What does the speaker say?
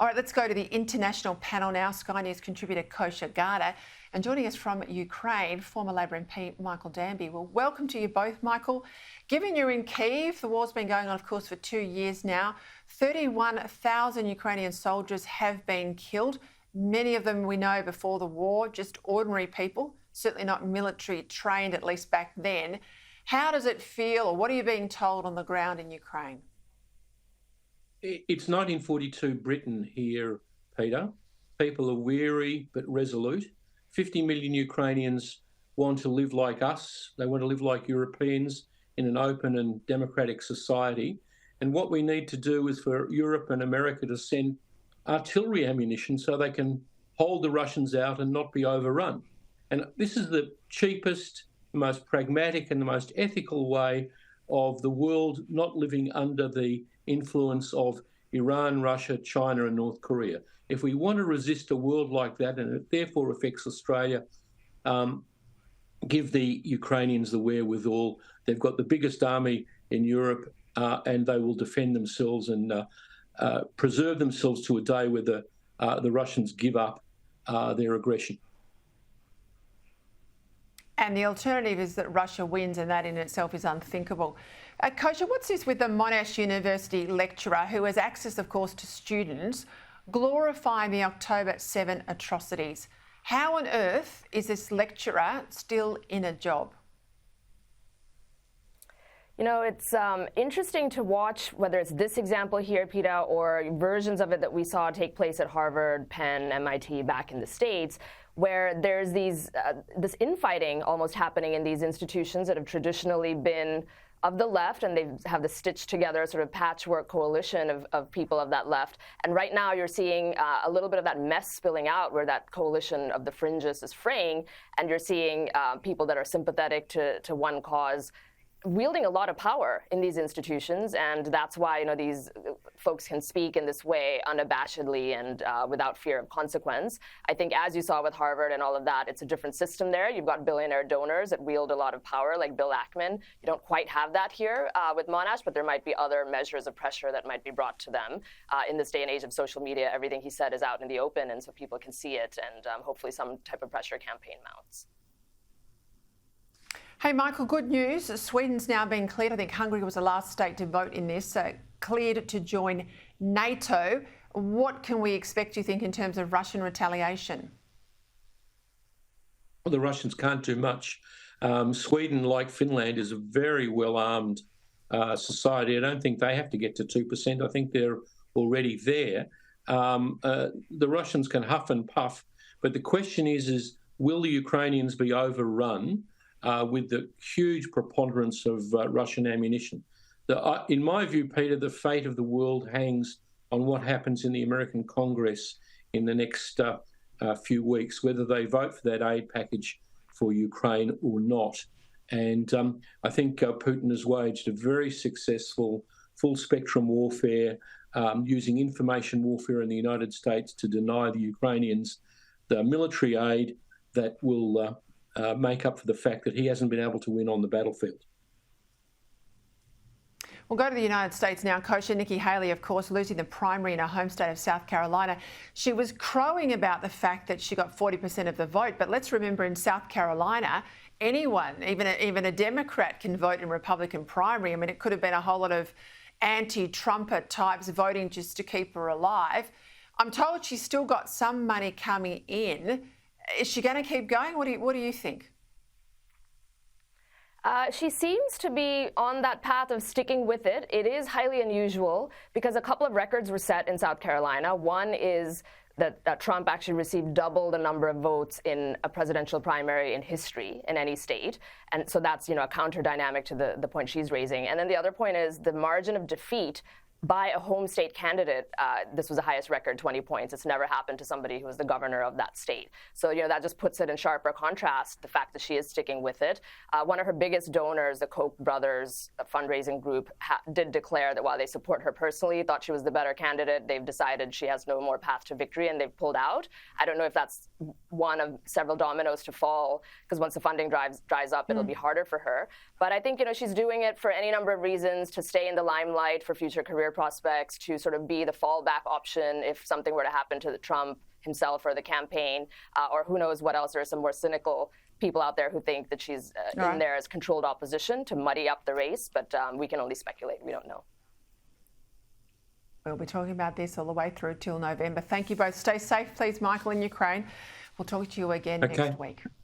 All right, let's go to the international panel now. Sky News contributor Kosha Gada, and joining us from Ukraine, former Labor MP Michael Danby. Well, welcome to you both, Michael. Given you're in Kyiv, the war's been going on, of course, for 2 years now. 31,000 Ukrainian soldiers have been killed. Many of them we know before the war, just ordinary people, certainly not military trained, at least back then. How does it feel, or what are you being told on the ground in Ukraine? It's 1942 Britain here, Peter. People are weary but resolute. 50 million Ukrainians want to live like us. They want to live like Europeans in an open and democratic society. And what we need to do is for Europe and America to send artillery ammunition so they can hold the Russians out and not be overrun. And this is the cheapest, the most pragmatic and the most ethical way of the world not living under the influence of Iran, Russia, China and North Korea. If we want to resist a world like that, and it therefore affects Australia, give the Ukrainians the wherewithal. They've got the biggest army in Europe and they will defend themselves and preserve themselves to a day where the Russians give up their aggression. And the alternative is that Russia wins, and that in itself is unthinkable. Kosha, what's this with the Monash University lecturer who has access, of course, to students glorifying the October 7 atrocities? How on earth is this lecturer still in a job? You know, it's interesting to watch whether it's this example here, Peta, or versions of it that we saw take place at Harvard, Penn, MIT back in the States, where there's this infighting almost happening in these institutions that have traditionally been of the left, and they have the stitched together sort of patchwork coalition of people of that left. And right now you're seeing a little bit of that mess spilling out where that coalition of the fringes is fraying, and you're seeing people that are sympathetic to one cause wielding a lot of power in these institutions, and that's why, you know, these folks can speak in this way unabashedly and without fear of consequence. I think, as you saw with Harvard and all of that, it's a different system there. You've got billionaire donors that wield a lot of power, like Bill Ackman. You don't quite have that here with Monash, but there might be other measures of pressure that might be brought to them. In this day and age of social media, everything he said is out in the open, and so people can see it, and hopefully some type of pressure campaign mounts. Hey, Michael, good news. Sweden's now been cleared. I think Hungary was the last state to vote in this, cleared to join NATO. What can we expect, do you think, in terms of Russian retaliation? Well, the Russians can't do much. Sweden, like Finland, is a very well-armed society. I don't think they have to get to 2%. I think they're already there. The Russians can huff and puff, but the question is will the Ukrainians be overrun with the huge preponderance of Russian ammunition? In my view, Peter, the fate of the world hangs on what happens in the American Congress in the next few weeks, whether they vote for that aid package for Ukraine or not. And I think Putin has waged a very successful full-spectrum warfare, using information warfare in the United States to deny the Ukrainians the military aid that will make up for the fact that he hasn't been able to win on the battlefield. We'll go to the United States now. Kosha, Nikki Haley, of course, losing the primary in her home state of South Carolina. She was crowing about the fact that she got 40% of the vote. But let's remember, in South Carolina, anyone, even a Democrat, can vote in Republican primary. I mean, it could have been a whole lot of anti-Trumper types voting just to keep her alive. I'm told she's still got some money coming in. Is she going to keep going? What do you think? She seems to be on that path of sticking with it. It is highly unusual because a couple of records were set in South Carolina. One is that Trump actually received double the number of votes in a presidential primary in history in any state. And so that's, you know, a counter dynamic to the point she's raising. And then the other point is the margin of defeat by a home state candidate. This was the highest record, 20 points. It's never happened to somebody who was the governor of that state. So, you know, that just puts it in sharper contrast, the fact that she is sticking with it. One of her biggest donors, the Koch brothers fundraising group, did declare that while they support her personally, thought she was the better candidate, they've decided she has no more path to victory and they've pulled out. I don't know if that's one of several dominoes to fall, because once the funding dries up, it'll be harder for her. But I think, she's doing it for any number of reasons, to stay in the limelight for future career prospects, to sort of be the fallback option if something were to happen to the Trump himself or the campaign, or who knows what else. There are some more cynical people out there who think that she's in there as controlled opposition to muddy up the race, but we can only speculate. We don't know. We'll be talking about this all the way through till November. Thank you both. Stay safe, please, Michael, in Ukraine. We'll talk to you again next week.